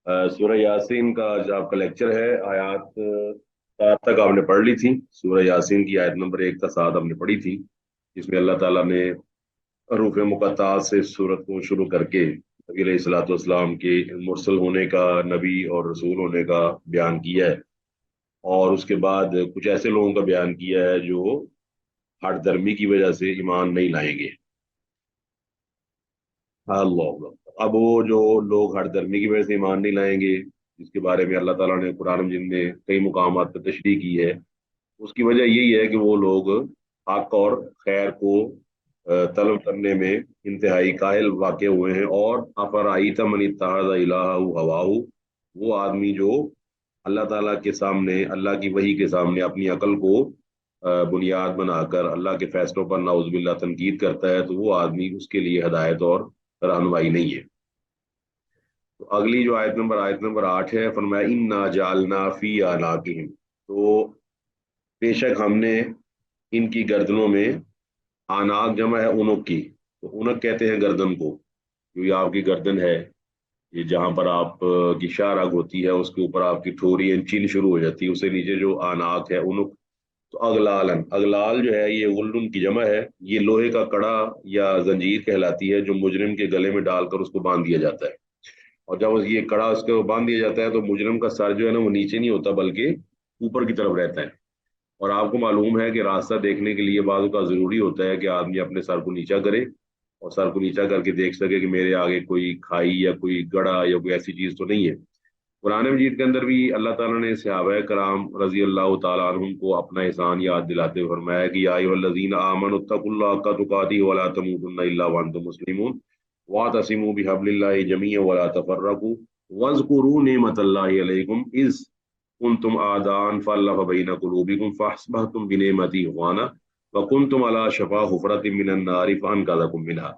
सूरह यासीन का जो आपका लेक्चर है, आयत 7 तक आपने पढ़ ली थी। सूरह यासीन की आयत नंबर 1 से 7 आपने पढ़ी थी, जिसमें अल्लाह ताला ने हरूफ मुक़त्ताअत से सूरत को शुरू करके नबी अलैहिस्सलाम के मुरसल होने का, नबी और रसूल होने का बयान किया है। और उसके बाद कुछ ऐसे लोगों का बयान किया है जो हठ धर्मी की वजह से ईमान नहीं लाएंगे। अल्लाह। अब वो जो लोग हठ धर्मी की वजह से ईमान नहीं लाएंगे, जिसके बारे में अल्लाह ताला ने कुरान मजीद में कई मुकामात पर तशरीह की है, उसकी वजह यही है कि वो लोग हक और खैर को तलब करने में इंतहाई कायल वाक़ हुए हैं। और अफराई तमन इत्तखज़ इलाहहु हवाहु, वो आदमी जो अल्लाह ताला के सामने, अल्लाह की वही के सामने अपनी अकल को बुनियाद बनाकर अल्लाह के फैसलों पर नाउज़ुबिल्लाह तनकीद करता है, तो वो आदमी, उसके लिए हदायत और रहनुमाई नहीं है। तो अगली जो आयत नंबर 8 है, फरमाया इन्ना जालना फी अनाकिहिम, तो बेशक हमने इनकी गर्दनों में, आनाक जमा है उनक की, तो उनक कहते हैं गर्दन को। जो ये आपकी गर्दन है, ये जहां पर आप की शाहरग होती है, उसके ऊपर आपकी ठोरी एंड चीन शुरू हो जाती है, उससे नीचे जो आनाक है उनक। तो अगलालन, अगलाल जो है ये गुल्लुन की जमा है। ये लोहे का कड़ा या जंजीर कहलाती है, जो मुजरिम के गले में डालकर उसको बांध दिया जाता है। और जब ये कड़ा उसके बांध दिया जाता है, तो मुजरिम का सर जो है ना, वो नीचे नहीं होता बल्कि ऊपर की तरफ रहता है। और आपको मालूम है कि रास्ता देखने के लिए बाजू का जरूरी होता है कि आदमी अपने सर को नीचा करे, और सर को नीचा करके देख सके कि मेरे आगे कोई खाई या कोई गड़ा या कोई ऐसी चीज तो नहीं है। कुरान मजीद के अंदर भी अल्लाह ताला ने सहाबा कराम रजी अल्लाह तआला अन्हुम को अपना एहसान याद दिलाते हुए फरमाया कि या अय्युहल्लज़ीना आमनुत्तकुल्लाह हक्का तुकातिही वला तमूतुन्ना इल्ला व अंतुम मुस्लिमून वातसिमू बिहब्लिल्लाहि जमीअन वला तफर्रकू वज़कुरू निअमतल्लाहि अलैकुम इज़ कुंतुम आदान फअल्लफ़ बैन कुलूबिकुम फअस्बहतुम बिनिअमतिही इख़वाना व कुंतुम अला शफ़ा हुफ़रतिम मिनन नारि फ़अनक़ज़कुम मिनहा।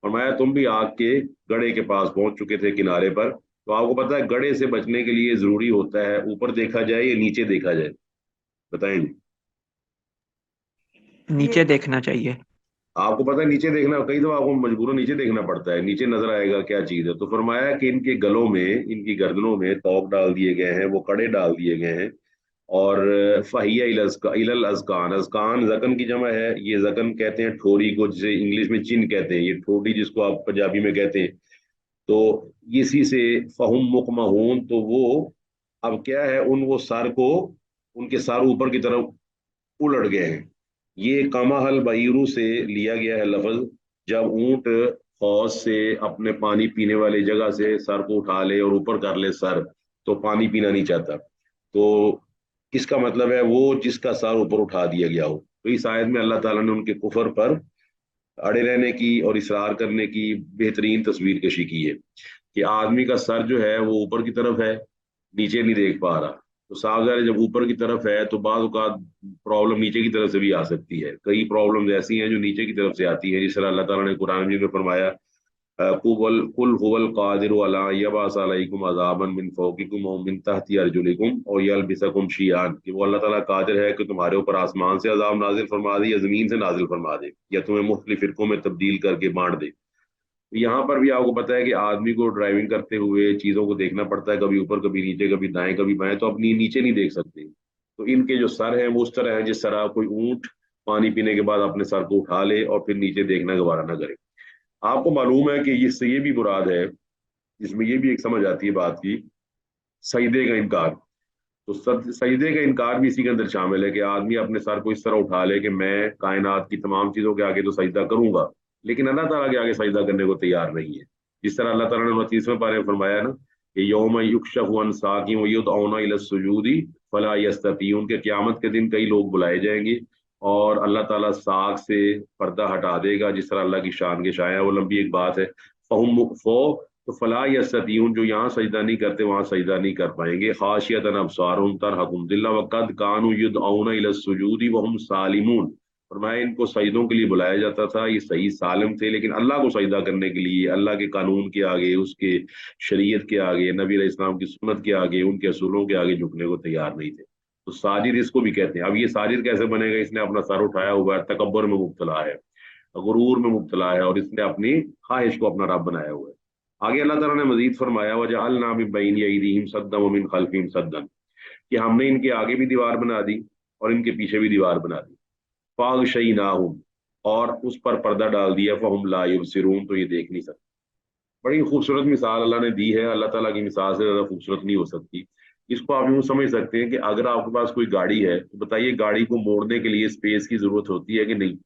फरमाया तुम भी आग के गड़े के पास पहुंच चुके थे, किनारे पर। तो आपको पता है गड़े से बचने के लिए जरूरी होता है ऊपर देखा जाए या नीचे देखा जाए? बताएं जी। नीचे देखना चाहिए। आपको पता है नीचे देखना, कई दफा आपको मजबूरन नीचे देखना पड़ता है, नीचे नजर आएगा क्या चीज है। तो फरमाया कि इनके गलों में, इनकी गर्दनों में तौक डाल दिए गए हैं, वो कड़े डाल दिए गए हैं। और फहिया इलल अजकान, अजकान जकन की जमा है। ये जकन कहते हैं ठोरी को, जिसे इंग्लिश में चिन कहते हैं, ये ठोड़ी जिसको आप पंजाबी में कहते हैं। तो इसी से फहुम मुकमहून, तो वो अब क्या है, उन वो सर को, उनके सर ऊपर की तरफ उलट गए हैं। ये कमाहल बईरू से लिया गया है लफ्ज। जब ऊंट हौज से अपने पानी पीने वाली जगह से सर को उठा ले और ऊपर कर ले सर, तो पानी पीना नहीं चाहता, तो इसका मतलब है वो जिसका सर ऊपर उठा दिया गया हो। तो इस आयत में अल्लाह ताला ने उनके कुफर पर अड़े रहने की और इसरार करने की बेहतरीन तस्वीर कशी की है कि आदमी का सर जो है वो ऊपर की तरफ है, नीचे नहीं देख पा रहा। तो साफ ज़ाहिर है जब ऊपर की तरफ है तो बाज़ औक़ात प्रॉब्लम नीचे की तरफ से भी आ सकती है। कई प्रॉब्लम्स ऐसी हैं जो नीचे की तरफ से आती है, जिस तरह अल्लाह ताला ने कुरान में फरमाया कुल कुल हुवल कादिरु अला यबअस अलैकुम अज़ाबन मिन फौकिकुम व मिन तहति अर्जुलिकुम और यलबिसकुम शियान, कि वो अल्लाह ताला कादिर है कि तुम्हारे ऊपर आसमान से अजाब नाजिल फरमा दे या जमीन से नाजिल फरमा दे, या तुम्हें मुख्तलिफ फिरकों में तब्दील करके बांट दे। यहाँ पर भी आपको पता है कि आदमी को ड्राइविंग करते हुए चीजों को देखना पड़ता है, कभी ऊपर कभी नीचे, कभी दाएं कभी बाएं, तो अपनी नीचे नहीं देख सकते। तो इनके जो सर हैं वो उस तरह है जिस तरह कोई ऊंट पानी पीने के बाद अपने सर को उठा ले और फिर नीचे देखना गवारा ना करे। आपको मालूम है कि इससे ये भी मुराद है, इसमें ये भी एक समझ आती है बात की, सजदे का इनकार। तो सजदे का इनकार भी इसी के अंदर शामिल है कि आदमी अपने सर को इस तरह उठा ले कि मैं कायनात की तमाम चीजों के आगे तो सजदा करूंगा, लेकिन अल्लाह ताला के आगे सजदा करने को तैयार नहीं है। जिस तरह अल्लाह ताला ने 29वें पारे में फरमाया ना कि यौम युक्शफु अन साकिन व युदऔना इला सुजूदी फला यस्ततीऊन, के क़यामत के दिन कई लोग बुलाए जाएंगे और अल्लाह ताला साख से पर्दा हटा देगा, जिस तरह अल्लाह की शान के शाया, वो लंबी एक बात है। फहुम फो तो फला यस्ततीऊन, जो यहाँ सजदा नहीं करते वहां सजदा नहीं कर पाएंगे। खाशियतन अबसारुहुम तरहकुम दिल्ला वक़द कानू युदऔना इला सुजूदी वहुम सालिमून। फरमाया इनको सजदों के लिए बुलाया जाता था, ये सही सालिम थे, लेकिन अल्लाह को सजदा करने के लिए, अल्लाह के कानून के आगे, उसके शरीयत के आगे, नबी अलैहि इस्लाम की सुन्नत के आगे, उनके असूलों के आगे झुकने को तैयार नहीं थे। तो साजिद इसको भी कहते हैं। अब ये साजिद कैसे बनेगा? इसने अपना सर उठाया हुआ है, तकब्बुर में मुब्तला है, गुरूर में मुब्तला है, और इसने अपनी ख्वाहिश को अपना रब बनाया हुआ है। आगे अल्लाह ताला ने मजीद फरमाया वजअलना मिन बैन यदीहिम सद्दन व मिन खल्फिहिम सद्दन, कि हमने इनके आगे भी दीवार बना दी और इनके पीछे भी दीवार बना दी। फागशयनाहुम, और उस पर पर्दा डाल दिया, फहुम ला युबसिरून, तो ये देख नहीं सकते। बड़ी खूबसूरत मिसाल अल्लाह ने दी है। अल्लाह ताला की मिसाल से ज़्यादा खूबसूरत नहीं हो सकती। इसको आप यूँ समझ सकते हैं कि अगर आपके पास कोई गाड़ी है तो बताइए, गाड़ी को मोड़ने के लिए स्पेस की जरूरत होती है कि नहीं?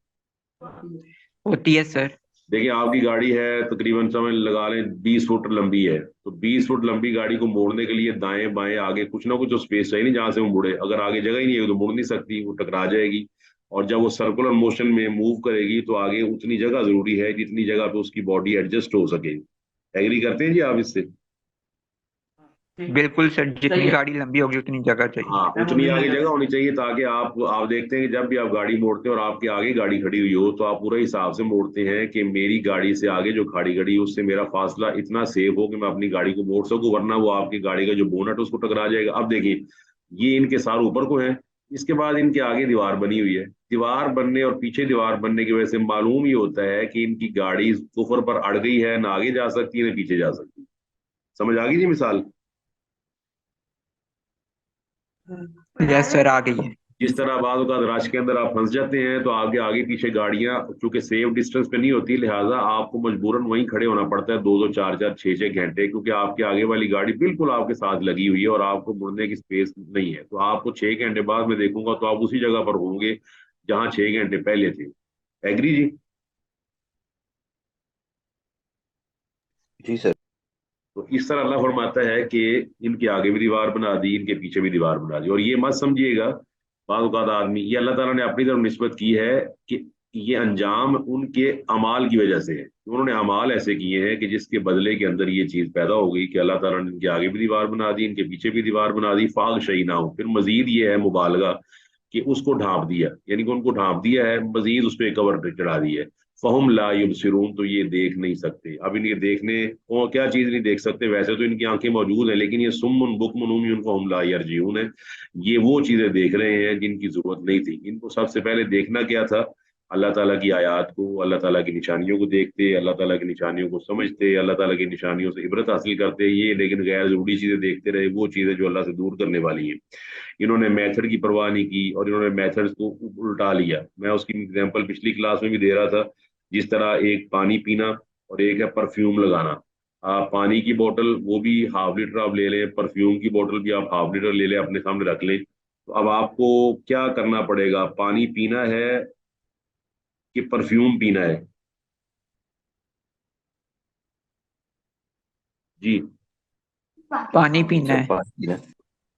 होती है सर। देखिए, आपकी गाड़ी है तकरीबन समझ लगा लें 20 फुट लंबी है, तो 20 फुट लंबी गाड़ी को मोड़ने के लिए दाएं बाएं आगे कुछ ना कुछ तो स्पेस चाहिए नहीं जहां से वो मुड़े। अगर आगे जगह ही नहीं है तो मुड़ नहीं सकती, वो टकरा जाएगी। और जब वो सर्कुलर मोशन में मूव करेगी तो आगे उतनी जगह जरूरी है जितनी जगह पे उसकी बॉडी एडजस्ट हो सके। एग्री करते हैं जी आप इससे? बिल्कुल सर, जितनी गाड़ी लंबी होगी उतनी जगह हाँ, चाहिए। उतनी आगे जगह होनी चाहिए ताकि आप देखते हैं कि जब भी आप गाड़ी मोड़ते हैं और आपके आगे गाड़ी खड़ी हुई हो तो आप पूरा हिसाब से मोड़ते हैं कि मेरी गाड़ी से आगे जो गाड़ी खड़ी है उससे मेरा फासला इतना सेफ हो कि मैं अपनी गाड़ी को मोड़ सकूं, वरना वो आपकी गाड़ी का जो बोनट है उसको टकरा जाएगा। अब देखिए, ये इनके सार ऊपर को है, इसके बाद इनके आगे दीवार बनी हुई है। दीवार बनने और पीछे दीवार बनने की वजह से मालूम ही होता है कि इनकी गाड़ी कुफर पर अड़ गई है, ना आगे जा सकती है ना पीछे जा सकती है। समझ आ गई जी मिसाल? यस सर, आ गई है। जिस तरह बाद औक़ात रश के अंदर आप फंस जाते हैं तो आपके आगे पीछे गाड़ियां चूंकि सेफ डिस्टेंस पे नहीं होती, लिहाजा आपको मजबूरन वहीं खड़े होना पड़ता है 2-2 4-4 6-6 घंटे, क्योंकि आपके आगे वाली गाड़ी बिल्कुल आपके साथ लगी हुई है और आपको मुड़ने की स्पेस नहीं है। तो आपको 6 घंटे बाद में देखूंगा तो आप उसी जगह पर होंगे जहां 6 घंटे पहले थे। एग्री जी? जी सर। तो इस तरह अल्लाह फरमाता है कि इनके आगे भी दीवार बना दी, इनके पीछे भी दीवार बना दी। और ये मत समझिएगा बाज़ औक़ात आदमी, ये अल्लाह ताला ने अपनी तरफ निस्बत की है कि ये अंजाम उनके अमाल की वजह से है। उन्होंने अमाल ऐसे किए हैं कि जिसके बदले के अंदर ये चीज पैदा हो गई कि अल्लाह ताला ने इनके आगे भी दीवार बना दी, इनके पीछे भी दीवार बना दी। फाग शही ना हो, फिर मजीद ये है मुबालगा कि उसको ढांप दिया, यानी कि उनको ढांप दिया है, मजीद उस पर कवर चढ़ा दी है। फहुम ला युबसिरून, तो ये देख नहीं सकते। अब इनके देखने को क्या चीज नहीं देख सकते? वैसे तो इनकी आंखें मौजूद हैं, लेकिन ये सुम्मुन बुकमुन उम्युन फहुम ला यरजिऊन है। ये वो चीजें देख रहे हैं जिनकी जरूरत नहीं थी। इनको सबसे पहले देखना क्या था? अल्लाह ताला की आयत को, अल्लाह ताला की निशानियों को देखते, अल्लाह ताला की निशानियों को समझते, अल्लाह ताला की निशानियों से इबरत हासिल करते ये, लेकिन गैर जरूरी चीजें देखते रहे, वो चीजें जो अल्लाह से दूर करने वाली हैं। इन्होंने मेथड की परवाह नहीं की और इन्होंने मेथड्स को उल्टा लिया। मैं उसकी एग्जांपल पिछली क्लास में भी दे रहा था। जिस तरह एक पानी पीना और एक है परफ्यूम लगाना। आप पानी की बोतल वो भी हाफ लीटर आप ले लें, परफ्यूम की बोतल भी आप हाफ लीटर ले लें, अपने सामने रख लें। तो अब आपको क्या करना पड़ेगा? पानी पीना है कि परफ्यूम पीना है? जी, पानी पीना सर है। पानी है।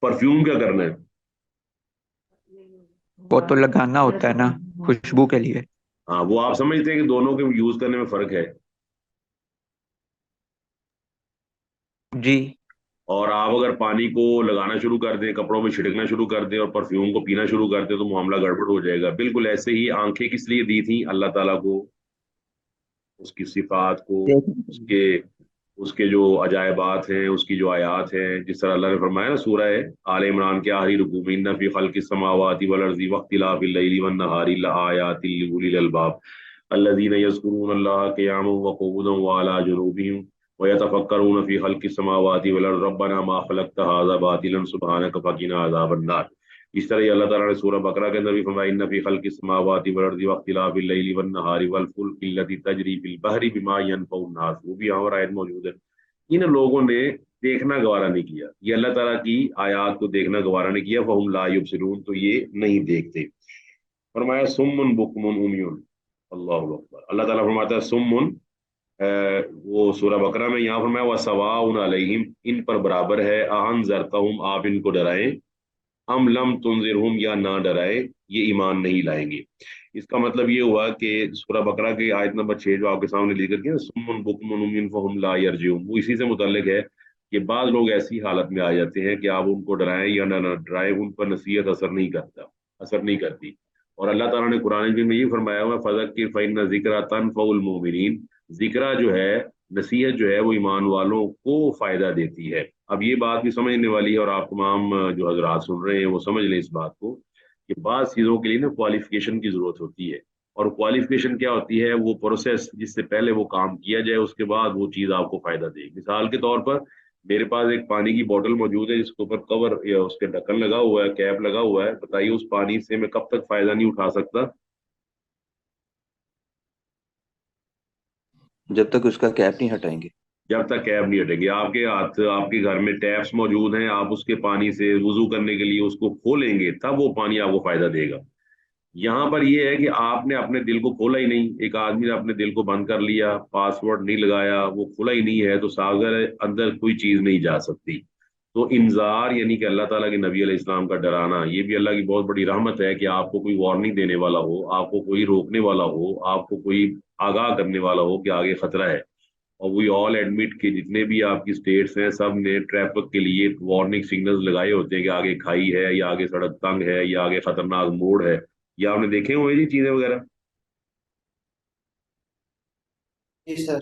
परफ्यूम क्या करना है? वो तो लगाना होता है ना, खुशबू के लिए। हाँ, वो आप समझते हैं कि दोनों के यूज करने में फर्क है। जी। और आप अगर पानी को लगाना शुरू कर दें, कपड़ों में छिड़कना शुरू कर दें और परफ्यूम को पीना शुरू कर दें तो मामला गड़बड़ हो जाएगा। बिल्कुल ऐसे ही आंखें किस लिए दी थी अल्लाह ताला को? उसकी सिफात को, देख। उसके उसके जो अजायबात हैं, उसकी जो आयात हैं। जिस तरह अल्लाह ने फरमाया ना सूरह आल इमरान के आखिरी रुकू में, इन्ना फी खल्किस समावाति वल अर्ज़ि वख्तिलाफिल लैली वन नहारी लआयातिल लिउलिल अलबाब अल्लज़ीना यज़कुरून अल्लाह क़ियामन व qu'ूदन व अला जुनूबिहिम व यतफक्करून फी खल्किस समावाति वल अर्ज़ि रब्बना मा खलक़्त हाज़ा बातिलन सुब्हानक फ़क़िना अज़ाबन नार। इस तरह ही अल्लाह ताला ने सूरह बकरा के अंदर भी फरमाया, इन्ना फी खल्किस समावाति वल अर्ज़ि वख्तिलाफिल लैली वन नहारी वल फुल्कि लती तजरी फिल बहरी बिमा यनफ़उन नास, वो भी यहाँ पर आयत मौजूद है। इन लोगों ने देखना गवारा नहीं किया, ये अल्लाह ताला की आयात को देखना गवारा नहीं किया। फहुम ला युबसिरून, तो ये नहीं देखते। फरमाया सुम्मुन बुकमुन उम्युन। अल्लाह अकबर। अल्लाह ताला फरमाता है सुम्मुन, वो सूरह बकरा में, यहाँ फरमाया व सवाउन अलैहिम, इन पर बराबर है, अहन जरतहुम, आप इनको डराएं, हम लम तुनजिरहुम, या ना डराए, ये ईमान नहीं लाएंगे। इसका मतलब ये हुआ कि सूरह बकरा की आयत नंबर 6 जो आपके सामने लेकर के सुम्मुन बुकमुन उम्युन फहुम ला यरजिऊन, वो इसी से मुतल्लिक है कि बाज लोग ऐसी हालत में आ जाते हैं कि आप उनको डराएं या ना डराएं, उन पर नसीहत असर नहीं करता, असर नहीं करती। और अल्लाह ताला ने कुरान में ये फरमाया हुआ फज़क्किर फ़इन्न ज़िक्रा तनफ़उल मोमिनीन, जिक्रा जो है, नसीहत जो है, वो ईमान वालों को फायदा देती है। अब ये बात भी समझने वाली है और आप तमाम जो हजरात सुन रहे हैं वो समझ लें इस बात को कि बाज़ चीज़ों के लिए ना क्वालिफिकेशन की ज़रूरत होती है। اور کوالیفیکیشن کیا ہوتی ہے؟ وہ پروسیس جس سے پہلے وہ کام کیا جائے، اس کے بعد وہ چیز آپ کو فائدہ دے گی۔ مثال کے طور پر میرے پاس ایک پانی کی بوتل موجود ہے جس کے اوپر کور یا اس کے ڈھکن لگا ہوا ہے، کیپ لگا ہوا ہے، بتائیے اس پانی سے میں کب تک فائدہ نہیں اٹھا سکتا؟ جب تک اس کا کیپ نہیں ہٹائیں گے۔ جب تک کیپ نہیں ہٹے گی۔ آپ کے ہاتھ، آپ کے گھر میں ٹیپس موجود ہیں، آپ اس کے پانی سے وضو کرنے کے لیے اس کو کھولیں گے تب وہ پانی آپ کو فائدہ دے گا۔ یہاں پر یہ ہے کہ آپ نے اپنے دل کو کھولا ہی نہیں، ایک آدمی نے اپنے دل کو بند کر لیا، پاسورڈ نہیں لگایا، وہ کھلا ہی نہیں ہے، تو ساگر اندر کوئی چیز نہیں جا سکتی۔ تو انذار یعنی کہ اللہ تعالیٰ کے نبی علیہ السلام کا ڈرانا، یہ بھی اللہ کی بہت بڑی رحمت ہے کہ آپ کو کوئی وارننگ دینے والا ہو، آپ کو کوئی روکنے والا ہو، آپ کو کوئی آگاہ کرنے والا ہو کہ آگے خطرہ ہے۔ اور وی آل ایڈمٹ کہ جتنے بھی آپ کی اسٹیٹس ہیں سب نے ٹریفک کے لیے وارننگ سگنلز لگائے ہوتے ہیں کہ آگے کھائی ہے، یا آگے سڑک تنگ ہے، یا آگے خطرناک موڑ ہے۔ یا آپ نے دیکھے ہوئے جی چیزیں وغیرہ؟ جی سر۔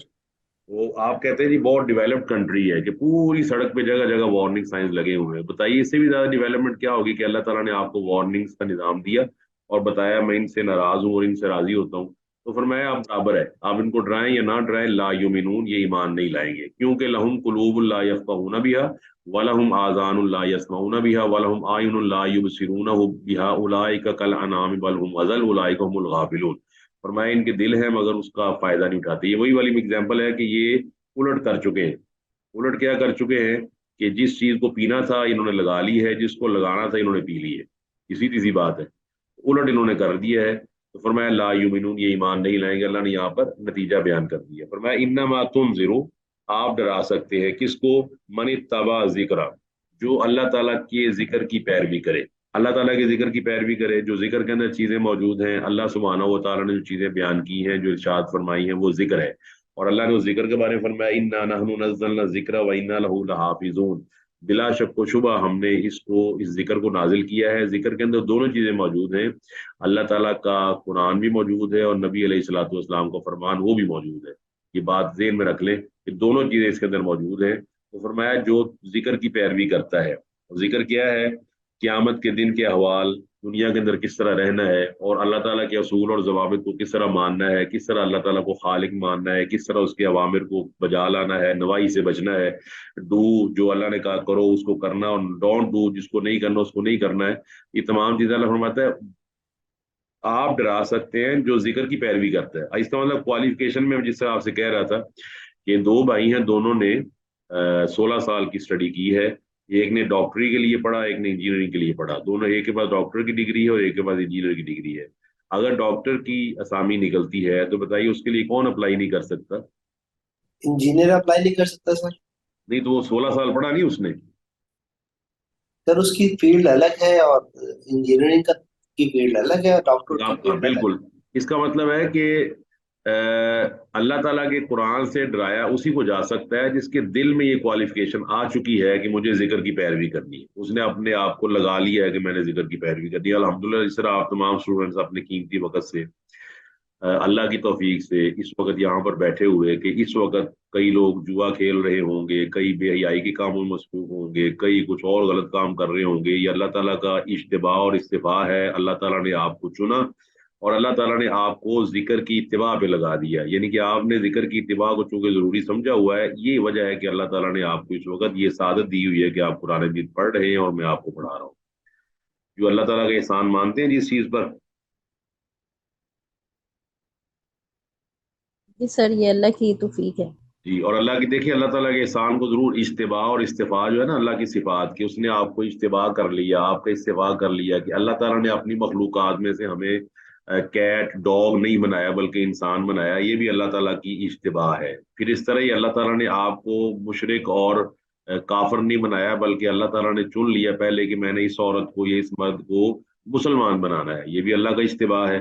وہ آپ کہتے ہیں جی بہت ڈیولپڈ کنٹری ہے کہ پوری سڑک پہ جگہ جگہ وارننگ سائنس لگے ہوئے ہیں۔ بتائیے اس سے بھی زیادہ ڈیولپمنٹ کیا ہوگی کہ اللہ تعالیٰ نے آپ کو وارننگس کا نظام دیا اور بتایا میں ان سے ناراض ہوں اور ان سے راضی ہوتا ہوں، تو فرمایا آپ برابر ہے، آپ ان کو ڈرائیں یا نہ ڈرائیں، لا یؤمنون، یہ ایمان نہیں لائیں گے، کیونکہ لہم قلوب لا یفقہون بہا ولہم آذان لا یسمعون بہا ولہم اعین لا یبصرون بہا اولئک کالانعام بل ہم اضل اولئک هم الغافلون۔ فرمایا ان کے دل ہے مگر اس کا فائدہ نہیں اٹھاتے۔ یہ وہی والی ایگزامپل ہے کہ یہ الٹ کر چکے ہیں۔ الٹ کیا کر چکے ہیں کہ جس چیز کو پینا تھا انہوں نے لگا لی ہے، جس کو لگانا تھا انہوں نے پی لی ہے، اسی تیزی بات ہے، الٹ انہوں نے کر دیا ہے۔ تو فرمایا لا یؤمنون، یہ ایمان نہیں لائیں گے۔ اللہ نے یہاں پر نتیجہ بیان کر دیا، فرمایا انما تنذروا، آپ ڈرا سکتے ہیں کس کو؟ من اتبع ذکر، جو اللہ تعالیٰ کے ذکر کی پیروی کرے، اللہ تعالیٰ کے ذکر کی پیروی کرے، جو ذکر کے اندر چیزیں موجود ہیں، اللہ سبحانہ و تعالیٰ نے جو چیزیں بیان کی ہیں، جو ارشاد فرمائی ہیں، وہ ذکر ہے۔ اور اللہ نے اس ذکر کے بارے میں فرمایا انا نحن نزلنا الذکر و انا لہ لحافظون، بلا شک و شبہ ہم نے اس ذکر کو نازل کیا ہے۔ ذکر کے اندر دونوں چیزیں موجود ہیں، اللہ تعالیٰ کا قرآن بھی موجود ہے اور نبی علیہ الصلوۃ والسلام کا فرمان وہ بھی موجود ہے۔ یہ بات ذہن میں رکھ لیں کہ دونوں چیزیں اس کے اندر موجود ہیں۔ تو فرمایا جو ذکر کی پیروی کرتا ہے، ذکر کیا ہے؟ قیامت کے دن کے احوال، دنیا کے اندر کس طرح رہنا ہے، اور اللہ تعالیٰ کے اصول اور ضوابط کو کس طرح ماننا ہے، کس طرح اللہ تعالیٰ کو خالق ماننا ہے، کس طرح اس کے اوامر کو بجا لانا ہے، نواہی سے بچنا ہے، ڈو جو اللہ نے کہا کرو اس کو کرنا، اور ڈونٹ ڈو جس کو نہیں کرنا اس کو نہیں کرنا ہے۔ یہ تمام چیزیں اللہ فرماتا ہے آپ ڈرا سکتے ہیں جو ذکر کی پیروی کرتا ہے۔ اس کا مطلب کوالیفیکیشن میں جس طرح آپ سے کہہ رہا تھا کہ دو بھائی ہیں، دونوں نے 16 سال کی اسٹڈی کی ہے، ایک نے ڈاکٹری کے لیے پڑھا، ایک نے انجینئرنگ کے لیے پڑھا، دونوں ایک کے پاس ڈاکٹر کی ڈگری ہے اور ایک کے پاس انجینئر کی ڈگری ہے۔ اگر ڈاکٹر کی اسامی نکلتی ہے تو بتائیے اس کے لیے کون اپلائی نہیں کر سکتا؟ انجینئر اپلائی نہیں کر سکتا سر؟ نہیں تو وہ 16 سال پڑھا نہیں اس نے؟ سر اس کی فیلڈ الگ ہے، اور انجینئرنگ کا کی فیلڈ الگ ہے، اور ڈاکٹر کی فیلڈ الگ بالکل، اس کا مطلب ہے کہ اللہ تعالیٰ کے قرآن سے ڈرایا اسی کو جا سکتا ہے جس کے دل میں یہ کوالیفیکیشن آ چکی ہے کہ مجھے ذکر کی پیروی کرنی ہے، اس نے اپنے آپ کو لگا لیا ہے کہ میں نے ذکر کی پیروی کرنی ہے۔ الحمدللہ اس طرح آپ تمام اسٹوڈنٹس اپنے قیمتی وقت سے اللہ کی توفیق سے اس وقت یہاں پر بیٹھے ہوئے کہ اس وقت کئی لوگ جوا کھیل رہے ہوں گے، کئی بے حیائی کے کاموں میں مصروف ہوں گے، کئی کچھ اور غلط کام کر رہے ہوں گے۔ یہ اللہ تعالیٰ کا اجتباء اور استفاء ہے، اللہ تعالیٰ نے آپ کو چنا اور اللہ تعالیٰ نے آپ کو ذکر کی اتباع پہ لگا دیا، یعنی کہ آپ نے ذکر کی اتباع کو چونکہ ضروری سمجھا ہوا ہے۔ یہ وجہ ہے کہ اللہ تعالیٰ نے آپ کو اس وقت یہ سعادت دی ہوئی ہے کہ آپ قرآن مجید پڑھ رہے ہیں اور میں آپ کو پڑھا رہا ہوں۔ جو اللہ تعالیٰ کا احسان مانتے ہیں جس چیز پر، جی سر یہ اللہ کی توفیق ہے جی، اور اللہ کی دیکھیے اللہ تعالیٰ کے احسان کو ضرور اجتباء اور استفاء جو ہے نا اللہ کی صفات کی، اس نے آپ کو اجتباء کر لیا، آپ کا استفاء کر لیا کہ اللہ تعالیٰ نے اپنی مخلوقات میں سے ہمیں کیٹ ڈاگ نہیں بنایا بلکہ انسان بنایا، یہ بھی اللہ تعالیٰ کی اجتباء ہے۔ پھر اس طرح ہی اللہ تعالیٰ نے آپ کو مشرک اور کافر نہیں بنایا بلکہ اللہ تعالیٰ نے چن لیا پہلے کہ میں نے اس عورت کو یا اس مرد کو مسلمان بنانا ہے، یہ بھی اللہ کا اجتباء ہے۔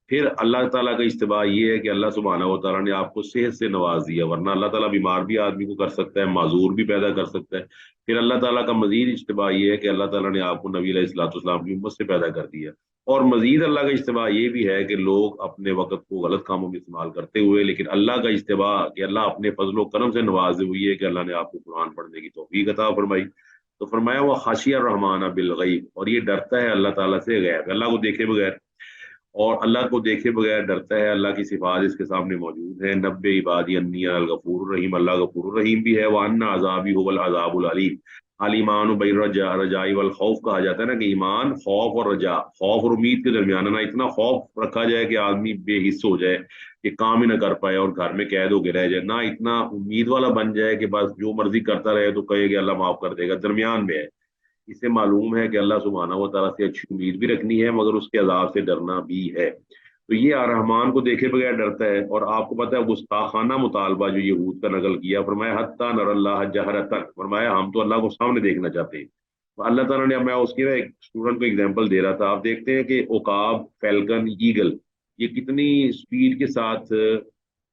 پھر اللہ تعالیٰ کا اجتباع یہ ہے کہ اللہ سبحانہ و تعالیٰ نے آپ کو صحت سے نواز دیا، ورنہ اللہ تعالیٰ بیمار بھی آدمی کو کر سکتا ہے، معذور بھی پیدا کر سکتا ہے۔ پھر اللہ تعالیٰ کا مزید اجتباع یہ ہے کہ اللہ تعالیٰ نے آپ کو نبی علیہ الصلوۃ والسلام کی امت سے پیدا کر دیا۔ اور مزید اللہ کا اجتباع یہ بھی ہے کہ لوگ اپنے وقت کو غلط کاموں میں استعمال کرتے ہوئے، لیکن اللہ کا اجتباع کہ اللہ اپنے فضل و کرم سے نوازے ہوئی ہے کہ اللہ نے آپ کو قرآن پڑھنے کی توفیق عطا فرمائی۔ تو فرمایا وہ خاشیہ الرحمٰن بالغیب، اور یہ ڈرتا ہے اللہ تعالیٰ سے غیب، اللہ کو دیکھے بغیر۔ اور اللہ کو دیکھے بغیر ڈرتا ہے. اللہ کی صفات اس کے سامنے موجود ہیں. نبے عبادی انی انا الغفور الرحیم، اللہ غفور الرحیم بھی ہے. وان عذابی هو العذاب العلیم. الایمان بین رجاء والخوف کہا جاتا ہے نا، کہ ایمان خوف اور رجا، خوف اور امید کے درمیان نا اتنا خوف رکھا جائے کہ آدمی بے حس ہو جائے، کہ کام ہی نہ کر پائے اور گھر میں قید ہو کے رہ جائے، نہ اتنا امید والا بن جائے کہ بس جو مرضی کرتا رہے تو کہے کہ اللہ معاف کر دے گا. درمیان میں ہے. اس سے معلوم ہے کہ اللہ سبحانہ و تعالیٰ سے اچھی امید بھی رکھنی ہے مگر اس کے عذاب سے ڈرنا بھی ہے. تو یہ رحمان کو دیکھے بغیر ڈرتا ہے. اور آپ کو پتہ ہے گستاخانہ مطالبہ جو یہود کا نقل کیا، فرمایا حتی نر اللہ جہرتن، فرمایا ہم تو اللہ کو سامنے دیکھنا چاہتے ہیں. اللہ تعالیٰ نے، میں اس کی نا ایک اسٹوڈنٹ کو اگزامپل دے رہا تھا، آپ دیکھتے ہیں کہ عقاب، فیلکن، ایگل، یہ کتنی اسپیڈ کے ساتھ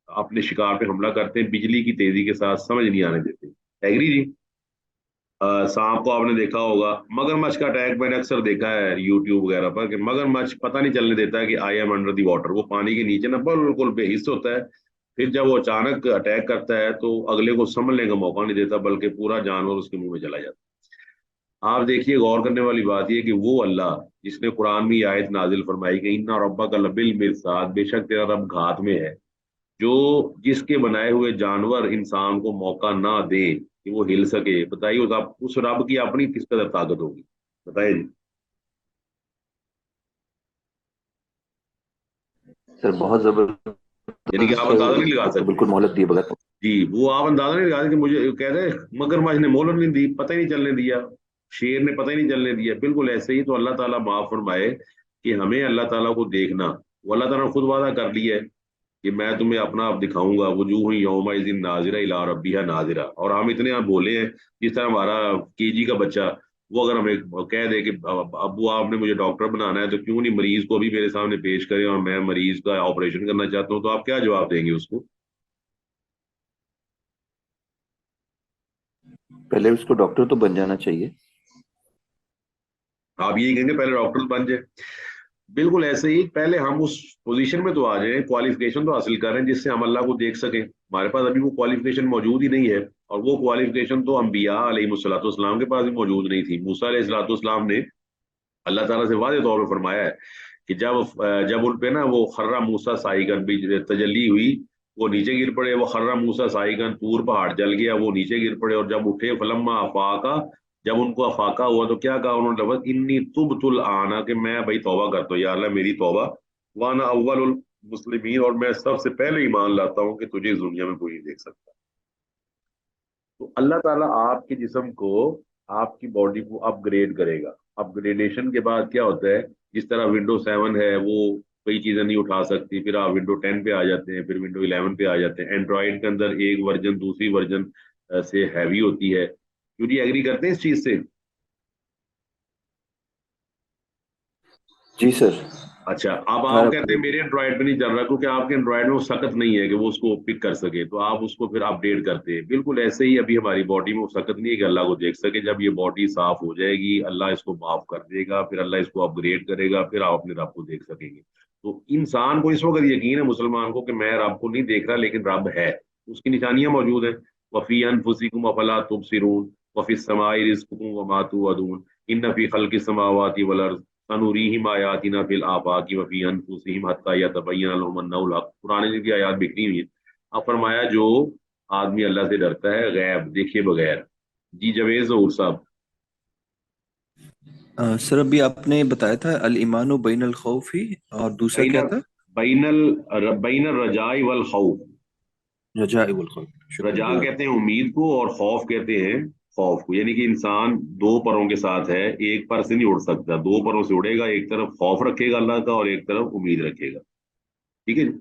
اپنے شکار پہ حملہ کرتے ہیں، بجلی کی تیزی کے ساتھ، سمجھ نہیں آنے دیتے. ایگری جی؟ سانپ کو آپ نے دیکھا ہوگا، مگر مچھ کا اٹیک میں نے اکثر دیکھا ہے یوٹیوب وغیرہ پر، کہ مگر مچھ پتہ نہیں چلنے دیتا ہے کہ I am under the water. وہ پانی کے نیچے نا بالکل بے حس ہوتا ہے. پھر جب وہ اچانک اٹیک کرتا ہے تو اگلے کو سنبھلنے کا موقع نہیں دیتا، بلکہ پورا جانور اس کے منہ میں چلا جاتا ہے. آپ دیکھیے، غور کرنے والی بات یہ کہ وہ اللہ جس نے قرآن میں یہ آیت نازل فرمائی کہ اِنَّ رَبَّكَ لَبِالْمِرْصَادِ، بے شک تیرا رب گھات میں ہے، جو جس کے بنائے ہوئے جانور انسان کو موقع نہ دیں کہ وہ ہل سکے. بتائیے اس رب کی اپنی کس قدر طاقت ہوگی؟ بتائیے جی. سر بہت زبردست یعنی کہ آپ اندازہ نہیں لگا تو سکتے. بالکل مہلت دیے بغیر. جی، وہ آپ اندازہ نہیں لگا سکتے. مجھے کہہ رہے مگر مجھ نے مہلت نہیں دی، پتہ ہی نہیں چلنے دیا، شیر نے پتہ ہی نہیں چلنے دیا. بالکل ایسے ہی تو اللہ تعالیٰ معاف فرمائے کہ ہمیں اللہ تعالیٰ کو دیکھنا. وہ اللہ تعالیٰ نے خود وعدہ کر لیا ہے کہ میں تمہیں اپنا آپ دکھاؤں گا. وجوہ یومئذ ناظرہ الی ربہا ناظرہ. اور ہم اتنے آپ بولے ہیں، جس طرح ہمارا KG کا بچہ، وہ اگر ہمیں کہہ دے کہ ابو آپ نے مجھے ڈاکٹر بنانا ہے تو کیوں نہیں مریض کو بھی میرے سامنے پیش کریں، اور میں مریض کا آپریشن کرنا چاہتا ہوں، تو آپ کیا جواب دیں گے اس کو؟ پہلے اس کو ڈاکٹر تو بن جانا چاہیے. آپ یہی کہیں گے پہلے ڈاکٹر بن جائے. بالکل ایسے ہی پہلے ہم اس پوزیشن میں تو آ جائیں، کوالیفیکیشن تو حاصل کریں جس سے ہم اللہ کو دیکھ سکیں. ہمارے پاس ابھی وہ کوالیفیکیشن موجود ہی نہیں ہے. اور وہ کوالیفیکیشن تو انبیاء علیہ الصلوۃ والسلام کے پاس بھی موجود نہیں تھی. موسیٰ علیہ الصلوۃ والسلام نے اللہ تعالیٰ سے واضح طور پہ فرمایا ہے کہ جب ان پہ نا وہ خرہ موسیٰ صاعقاً تجلی ہوئی، وہ نیچے گر پڑے. وہ خرہ موسیٰ صاعقاً، طور پہاڑ جل گیا، وہ نیچے گر پڑے. اور جب اٹھے فلما افاقا، جب ان کو افاقہ ہوا تو کیا کہا انہوں نے؟ لفظ انی تبت الآن، کہ میں بھائی توبہ کرتا ہوں یا اللہ میری توبہ، وانا اول المسلمین، اور میں سب سے پہلے ایمان لاتا ہوں کہ تجھے اس دنیا میں کوئی نہیں دیکھ سکتا. تو اللہ تعالیٰ آپ کے جسم کو، آپ کی باڈی کو اپ گریڈ کرے گا. اپ گریڈیشن کے بعد کیا ہوتا ہے، جس طرح ونڈو 7 ہے وہ کئی چیزیں نہیں اٹھا سکتی، پھر آپ ونڈو 10 پہ آ جاتے ہیں، پھر ونڈو 11 پہ آ جاتے ہیں. اینڈرائڈ کے اندر ایک ورژن دوسری ورژن سے ہیوی ہوتی ہے. کیوں جی ایگری کرتے ہیں اس چیز سے؟ جی سر. اچھا، اب آپ کہتے ہیں میرے اینڈرائڈ پہ نہیں چل رہا کیونکہ آپ کے اینڈرائڈ میں وہ سخت نہیں ہے کہ وہ اس کو پک کر سکے، تو آپ اس کو پھر اپ ڈیٹ کرتے ہیں. بالکل ایسے ہی ابھی ہماری باڈی میں وہ سخت نہیں ہے کہ اللہ کو دیکھ سکے. جب یہ باڈی صاف ہو جائے گی اللہ اس کو معاف کر دے گا، پھر اللہ اس کو اپ گریڈ کرے گا، پھر آپ اپنے رب کو دیکھ سکیں گے. تو انسان کو اس وقت یقین ہے، مسلمان کو، کہ میں رب کو نہیں دیکھ رہا لیکن رب ہے، اس کی نشانیاں موجود ہیں. وفی انفسکم افلا تبصرون وفی السماء رزقکم وما توعدون ان فی خلق السماوات والارض سنوریہم آیاتنا فی الآفاق وفی انفسہم حتی یتبین لہم انہ الحق. قرآن کی آیات بکھری ہوئی ہیں. اب فرمایا جو آدمی اللہ سے ڈرتا ہے غیب دیکھے بغیر. جی جوید ظہور صاحب. سر ابھی آپ نے بتایا تھا الایمان بین الخوف ہی، اور دوسرا کیا تھا؟ بین الرجاء والخوف. رجاء والخوف. رجا کہتے ہیں امید کو، اور خوف کہتے ہیں خوف کو. یعنی کہ انسان دو پروں کے ساتھ ہے، ایک پر سے نہیں اڑ سکتا، دو پروں سے اڑے گا. ایک طرف خوف رکھے گا اللہ کا اور ایک طرف امید رکھے گا. ٹھیک ہے جی.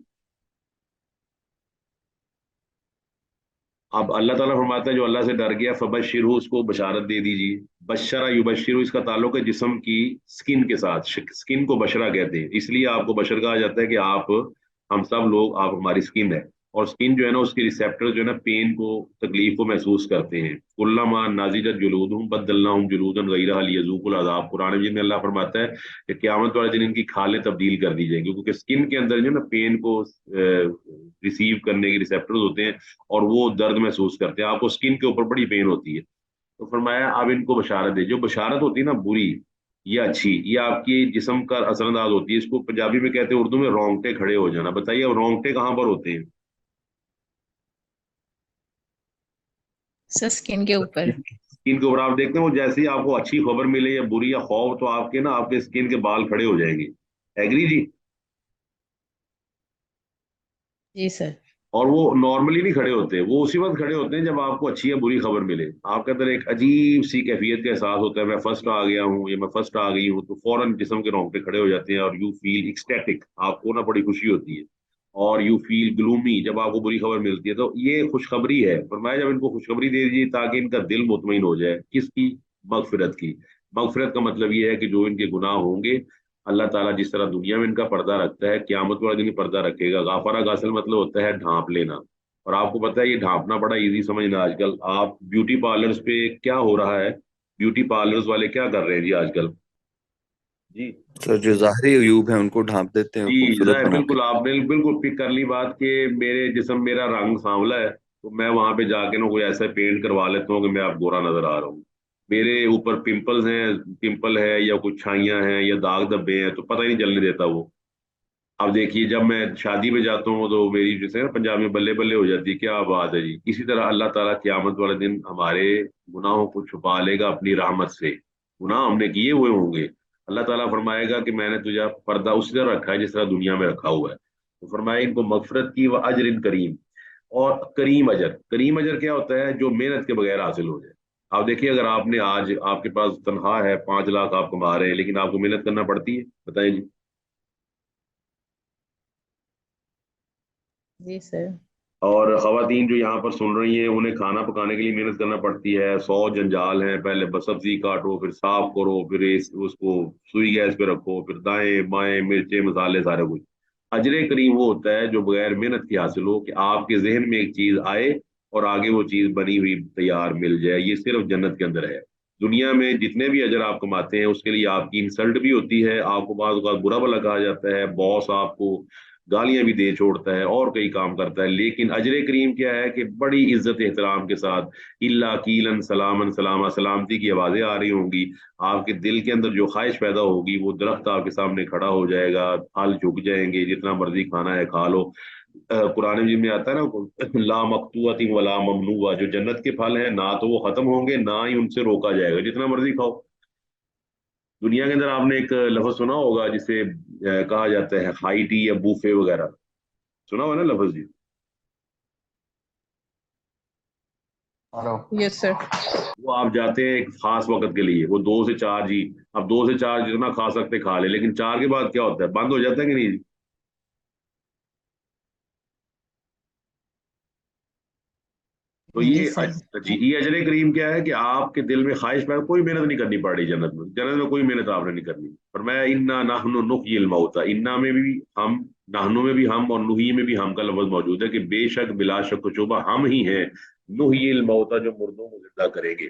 اب اللہ تعالیٰ فرماتا ہے جو اللہ سے ڈر گیا فبشرہ، اس کو بشارت دے دیجیے. بشرہ یبشرہ، اس کا تعلق ہے جسم کی سکن کے ساتھ. سکن کو بشرہ کہتے ہیں، اس لیے آپ کو بشر کہا جاتا ہے کہ آپ، ہم سب لوگ، آپ ہماری سکن ہے. اور سکن جو ہے نا، اس کے ریسیپٹر جو ہے نا پین کو، تکلیف کو محسوس کرتے ہیں. کلما نضجت جلودہم بدلناہم جلودا غیرہا لیذوقوا العذاب. قرآن مجید میں اللہ فرماتا ہے کہ قیامت والے دن ان کی کھالیں تبدیل کر دی جائیں گی، کیونکہ سکن کے اندر جو ہے نا پین کو ریسیو کرنے کے ریسیپٹرز ہوتے ہیں اور وہ درد محسوس کرتے ہیں. آپ کو سکن کے اوپر بڑی پین ہوتی ہے. تو فرمایا اب ان کو بشارت دے. جو بشارت ہوتی ہے نا بری، ये अच्छी, ये आपकी जिस्म का असरअंदाज होती है। इसको पंजाबी में कहते हैं, उर्दू में रोंगटे खड़े हो जाना। बताइए अब रोंगटे कहाँ पर होते हैं? सर स्किन के ऊपर। स्किन के ऊपर। आप देखते हैं वो जैसे ही आपको अच्छी खबर मिले या बुरी या खौफ, तो आपके ना आपके स्किन के बाल खड़े हो जाएंगे। एग्री जी? जी सर। और वो नॉर्मली नहीं खड़े होते, वो उसी वक्त खड़े होते हैं जब आपको अच्छी या बुरी खबर मिले। आपके अंदर एक अजीब सी कैफियत का एहसास होता है, मैं फर्स्ट आ गया हूँ या मैं फर्स्ट आ गई हूँ, तो फौरन जिस्म के रोंगटे खड़े हो जाते हैं और यू फील एक्सटैटिक, आपको ना बड़ी खुशी होती है। और यू फील ग्लूमी जब आपको बुरी खबर मिलती है। तो ये खुशखबरी है, फरमाया जब इनको खुशखबरी दे दीजिए ताकि इनका दिल मुतमईन हो जाए। किसकी? मगफिरत की। मगफिरत का मतलब ये है कि जो इनके गुनाह होंगे, अल्लाह ताला जिस तरह दुनिया में इनका पर्दा रखता है, क़यामत वाले दिन पर्दा रखेगा। गाफरा गासल मतलब होता है ढांप लेना। और आपको पता है ये ढांपना बड़ा इजी समझना। आजकल आप ब्यूटी पार्लर्स पे क्या हो रहा है, ब्यूटी पार्लर्स वाले क्या कर रहे हैं जी आजकल? जी सर जो ज़ाहरी अयूब है उनको ढांप देते हैं जी, खूबसूरत बना के। बिल्कुल आपने बिल्कुल पिक कर ली बात कि मेरे जिस्म मेरा रंग सांवला है, तो मैं वहां पे जाके ना कोई ऐसा पेंट करवा लेता हूँ कि मैं अब गोरा नजर आ रहा हूँ। मेरे ऊपर पिंपल्स हैं, पिंपल है या कुछ छाइयां हैं या दाग धब्बे हैं, तो पता ही नहीं चलने देता वो। अब देखिए जब मैं शादी में जाता हूँ तो मेरी जैसे ना पंजाब में बल्ले बल्ले हो जाती है, क्या बात है जी। इसी तरह अल्लाह ताला क़यामत वाले दिन हमारे गुनाहों को छुपा लेगा अपनी रहमत से। गुनाह हमने किए हुए होंगे, अल्लाह ताला फरमाएगा कि मैंने तुझे पर्दा उसी तरह रखा है जिस तरह दुनिया में रखा हुआ है। तो फरमाए इनको मगफरत की व अजर करीम। और करीम अजर, करीम अजर क्या होता है? जो मेहनत के बगैर हासिल हो जाए। आप देखिए अगर आपने आज आपके पास तनख्वाह है, 5 लाख आप कमा रहे हैं, लेकिन आपको मेहनत करना पड़ती है, बताएं जी। जी सर। और खवातीन जो यहाँ पर सुन रही हैं, उन्हें खाना पकाने के लिए मेहनत करना पड़ती है, 100 जंजाल हैं। पहले बस सब्जी काटो, फिर साफ करो, फिर उसको सुई गैस पे रखो, फिर दाएं बाएं मिर्चे मसाले सारे कुछ। अजरे करीम वो होता है जो बगैर मेहनत के हासिल हो, कि आपके जहन में एक चीज आए और आगे वो चीज बनी हुई तैयार मिल जाए। ये सिर्फ जन्नत के अंदर है। दुनिया में जितने भी अजर आप कमाते हैं उसके लिए आपकी इंसल्ट भी होती है, आपको बाज़ औक़ात बुरा भला कहा जाता है, बॉस आपको गालियां भी दे छोड़ता है और कई काम करता है। लेकिन अजर करीम क्या है कि बड़ी इज्जत एहतराम के साथ, इल्ला कीलन सलामन सलामा, सलामती की आवाजें आ रही होंगी। आपके दिल के अंदर जो ख्वाहिश पैदा होगी, वो दरख्त आपके सामने खड़ा हो जाएगा, फल झुक जाएंगे, जितना मर्जी खाना है खा लो। कुरान मजीद में आता है ना, ला मकतूअतिन वला ममनूआ, जो जन्नत के फल हैं ना तो वो खत्म होंगे ना ही उनसे रोका जाएगा, जितना मर्जी खाओ। दुनिया के अंदर आपने एक लफ्ज सुना होगा जिसे कहा जाता है हाई टी या बूफे वगैरह, सुना हुआ ना लफ्ज जी? Yes sir. वो आप जाते हैं एक खास वक्त के लिए, वो 2 से 4 जी। अब 2 से 4 जितना खा सकते खा ले, लेकिन 4 के बाद क्या होता है? बंद हो जाता है कि नहीं? तो जी ये सर। जी, ये अजर करीम क्या है कि आपके दिल में ख्वाहिश पैदा, कोई मेहनत नहीं करनी पड़ रही जन्नत में। जन्नत में कोई मेहनत आपने नहीं करनी। पर मैं इन्ना नाहनु नुहयिल मौता, इन्ना में भी हम, नाहनु में भी हम और नुही में भी हम का लफ्ज मौजूद है कि बेशक बिला शक शुबा हम ही हैं नुहयिल मौता, जो मुर्दों को जिंदा करेंगे।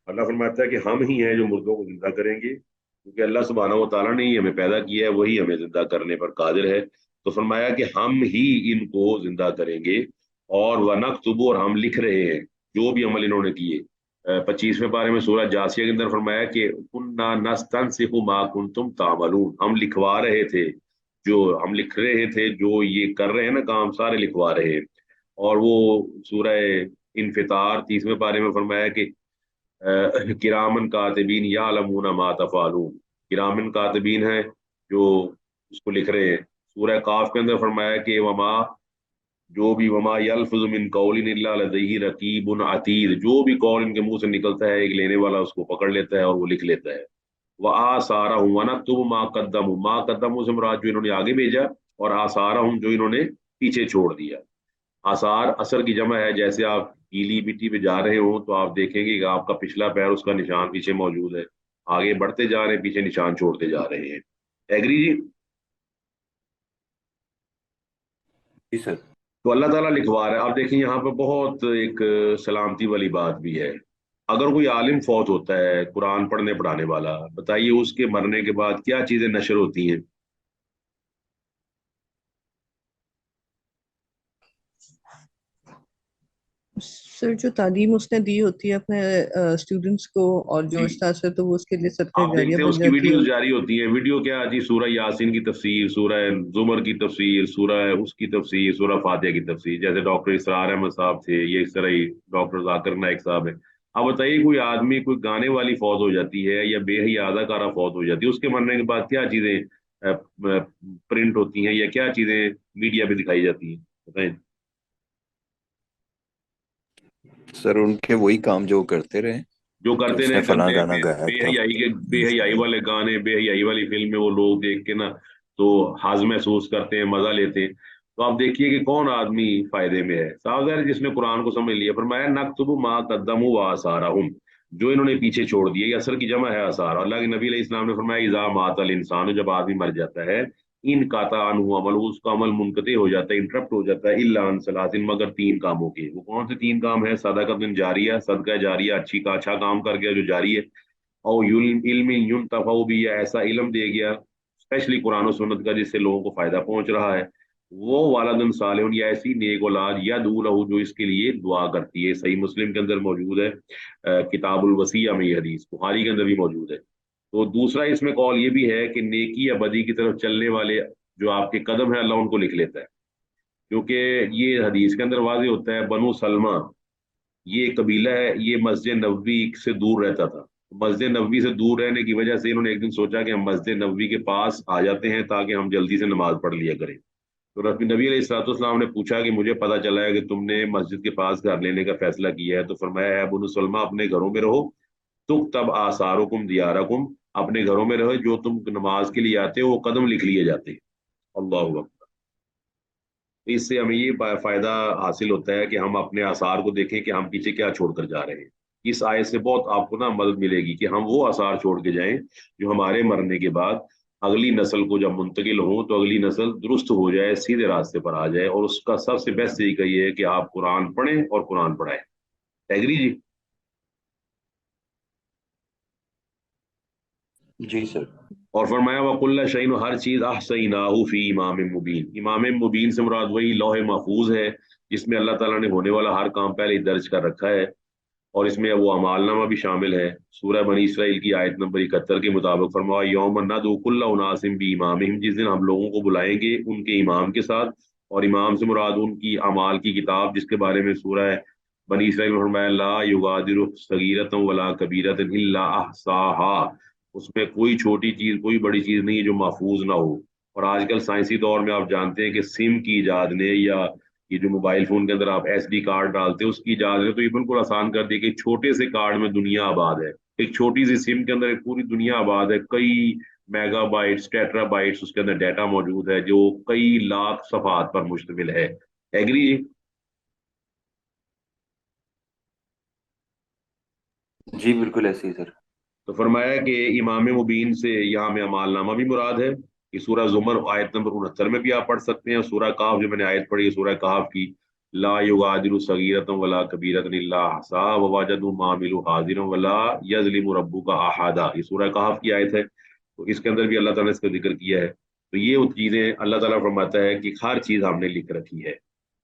अल्लाह फरमाता है कि हम ही हैं जो मुर्दों को जिंदा करेंगे, क्योंकि अल्लाह सुब्हानहू व तआला ने ही हमें पैदा किया है, वही हमें जिंदा करने पर कादिर है। तो फरमाया कि हम ही इनको जिंदा करेंगे। और वनक्तुबु, और हम लिख रहे हैं जो भी अमल इन्होंने किए। 25वें पारे में सूरह जासिया के अंदर फरमाया कि कुन्ना नस्तनसिखु मा कुंतुम तामलून, हम लिखवा रहे थे, जो हम लिख रहे थे, जो ये कर रहे हैं ना काम, सारे लिखवा रहे हैं। और वो सूरह इनफितार 30वें पारे में फरमाया कि किरामन कातिबीन यालमून मा तफालून, किरामन कातिबीन है जो उसको लिख रहे हैं। सूरह काफ के अंदर फरमाया कि वमा, जो भी वमा यलफुज़ु मिन कौलिन इल्ला लदैहि रकीबुन अतीद, जो भी कौल इनके मुंह से निकलता है एक लेने वाला उसको पकड़ लेता है और वो लिख लेता है। वह आसारहुम वनक्तुबु मा कद्दमू से मुराद जो इन्होंने आगे भेजा, और आसारहुम जो इन्होंने पीछे छोड़ दिया। आसार असर की जमा है। जैसे आप गीली मिट्टी पे जा रहे हो तो आप देखेंगे कि आपका पिछला पैर, उसका निशान पीछे मौजूद है। आगे बढ़ते जा रहे हैं, पीछे निशान छोड़ते जा रहे हैं। एग्री जी? जी सर। तो अल्लाह ताला लिखवा रहा है। आप देखिए यहाँ पे बहुत एक सलामती वाली बात भी है। अगर कोई आलिम फौत होता है, कुरान पढ़ने पढ़ाने वाला, बताइए उसके मरने के बाद क्या चीजें नशर होती हैं? सर سر جو تعلیم اس نے دی ہوتی ہے اپنے اسٹوڈنٹس کو اور جو جی استاد سے، تو وہ اس کے لیے صدقہ آپ جاریہ دیکھتے ہیں بن اس کی جاتی ہے. ویڈیوز جاری ہوتی ہیں. ویڈیو کیا جی؟ سورہ یاسین کی تفسیر، سورہ زمر کی تفسیر، سورہ اس کی تفسیر، سورہ فاتحہ کی تفسیر. جیسے ڈاکٹر اسرار احمد صاحب تھے، یہ اس طرح ہی ڈاکٹر ذاکر نائک صاحب ہیں. اب بتائیے کوئی آدمی کوئی گانے والی فوت ہو جاتی ہے یا بے حیا اداکارہ فوت ہو جاتی ہے، اس کے مرنے کے بعد کیا چیزیں پرنٹ ہوتی ہیں یا کیا چیزیں میڈیا پہ دکھائی جاتی ہیں؟ بتائیں. سر ان کے وہی کام جو کرتے رہے جو کہ کرتے اس نے رہے فلاں کرتے گانا رہے. گایا بے تھا. حیائی کے، بے جی حیائی والے گانے، بے حیائی والی فلمیں وہ لوگ دیکھ کے نا تو حاض محسوس کرتے ہیں، مزہ لیتے ہیں. تو آپ دیکھیے کہ کون آدمی فائدے میں ہے. صاحب ظاہر جس نے قرآن کو سمجھ لیا، فرمایا نکتب ما قدموا وآثارہم، جو انہوں نے پیچھے چھوڑ دیا. یہ اثر کی جمع ہے آثار. اللہ کے نبی علیہ السلام نے فرمایا اذا مات الانسان، جب آدمی مر جاتا ہے، ان قطع عنہ عمل، اس کا عمل منقطع ہو جاتا ہے، انٹرپٹ ہو جاتا ہے، الا عن ثلاث، مگر تین کاموں کے. وہ کون سے تین کام ہیں؟ صدقۃ جاریہ، صدقہ جاریہ، اچھی کا اچھا کام کر گیا جو جاری ہے. اور علم ینتفع بھی، یا ایسا علم دے گیا اسپیشلی قرآن و سنت کا جس سے لوگوں کو فائدہ پہنچ رہا ہے. وہ والدن صالح، یا ایسی نیک اولاد یدعو لہ، جو اس کے لیے دعا کرتی ہے. صحیح مسلم کے اندر موجود ہے، کتاب الوصیہ میں یہ حدیث، بخاری کے اندر بھی موجود ہے. تو دوسرا اس میں قول یہ بھی ہے کہ نیکی یا بدی کی طرف چلنے والے جو آپ کے قدم ہیں اللہ ان کو لکھ لیتا ہے. کیونکہ یہ حدیث کے اندر واضح ہوتا ہے بنو سلمہ یہ ایک قبیلہ ہے، یہ مسجد نبوی سے دور رہتا تھا. مسجد نبوی سے دور رہنے کی وجہ سے انہوں نے ایک دن سوچا کہ ہم مسجد نبوی کے پاس آ جاتے ہیں تاکہ ہم جلدی سے نماز پڑھ لیا کریں. تو نبی علیہ الصلوۃ والسلام نے پوچھا کہ مجھے پتا چلا ہے کہ تم نے مسجد کے پاس گھر لینے کا فیصلہ کیا ہے. تو فرمایا ہے بنو سلمہ اپنے گھروں میں رہو، تب آثارکم دیارکم، اپنے گھروں میں رہو، جو تم نماز کے لیے آتے ہو وہ قدم لکھ لیے جاتے ہیں. اللہ اکبر. اس سے ہمیں یہ فائدہ حاصل ہوتا ہے کہ ہم اپنے آثار کو دیکھیں کہ ہم پیچھے کیا چھوڑ کر جا رہے ہیں. اس آیت سے بہت آپ کو نا مدد ملے گی کہ ہم وہ آثار چھوڑ کے جائیں جو ہمارے مرنے کے بعد اگلی نسل کو جب منتقل ہوں تو اگلی نسل درست ہو جائے، سیدھے راستے پر آ جائے. اور اس کا سب سے بیسٹ طریقہ یہ ہے کہ آپ قرآن پڑھیں اور قرآن پڑھائیں. ایگری جی؟ جی سر. اور فرمایا وَقُلَّ شَيْءٍ، ہر چیز احصیناہ فی امام مبین. امام مبین سے مراد وہی لوح محفوظ ہے جس میں اللہ تعالیٰ نے ہونے والا ہر کام پہلے ہی درج کر رکھا ہے. اور اس میں وہ اعمال نامہ بھی شامل ہے. سورہ بنی اسرائیل کی آیت نمبر 71 کے مطابق فرمایا یوم ندعو کل اناس بامامہم، جس دن ہم لوگوں کو بلائیں گے ان کے امام کے ساتھ. اور امام سے مراد ان کی اعمال کی کتاب جس کے بارے میں سورہ بنی اسرائیل میں فرمایا لا یغادر صغیرۃ ولا کبیرۃ الا احصاها، اس میں کوئی چھوٹی چیز کوئی بڑی چیز نہیں ہے جو محفوظ نہ ہو. اور آج کل سائنسی دور میں آپ جانتے ہیں کہ سم کی ایجاد نے، یا یہ جو موبائل فون کے اندر آپ ایس ڈی کارڈ ڈالتے ہیں اس کی ایجاد نے تو یہ بالکل آسان کر دی کہ ایک چھوٹے سے کارڈ میں دنیا آباد ہے. ایک چھوٹی سی سم کے اندر ایک پوری دنیا آباد ہے. کئی میگا بائٹس، ٹیٹرا بائٹس اس کے اندر ڈیٹا موجود ہے جو کئی لاکھ صفحات پر مشتمل ہے. ایگری؟ جی بالکل ایسے ہی سر. تو فرمایا کہ امام مبین سے یہاں میں اعمال نامہ بھی مراد ہے. کہ سورہ زمر آیت نمبر 69 میں بھی آپ پڑھ سکتے ہیں. سورہ کہف جو میں نے آیت پڑھی ہے سورہ کہف کی، لا یغادر صغیرۃ ولا کبیرۃ الا احصاها ووجدوا ما عملوا حاضرا ولا یظلم ربک احدا. یہ سورہ کہف کی آیت ہے. تو اس کے اندر بھی اللہ تعالیٰ نے اس کا ذکر کیا ہے. تو یہ وہ چیزیں اللہ تعالیٰ فرماتا ہے کہ ہر چیز ہم نے لکھ رکھی ہے.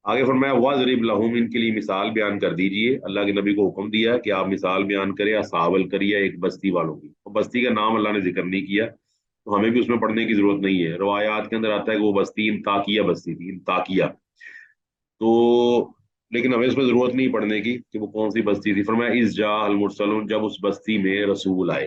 آگے فرمایا وَاضْرِبْ لَهُمْ، ان کے لیے مثال بیان کر دیجئے. اللہ کے نبی کو حکم دیا کہ آپ مثال بیان کریں اصحاب القریہ، ایک بستی والوں کی. اور بستی کا نام اللہ نے ذکر نہیں کیا تو ہمیں بھی اس میں پڑھنے کی ضرورت نہیں ہے. روایات کے اندر آتا ہے کہ وہ بستی انطاکیہ بستی تھی، انطاکیہ. تو لیکن ہمیں اس میں ضرورت نہیں پڑھنے کی کہ وہ کون سی بستی تھی. فرمایا اذ جاء المرسلون، جب اس بستی میں رسول آئے.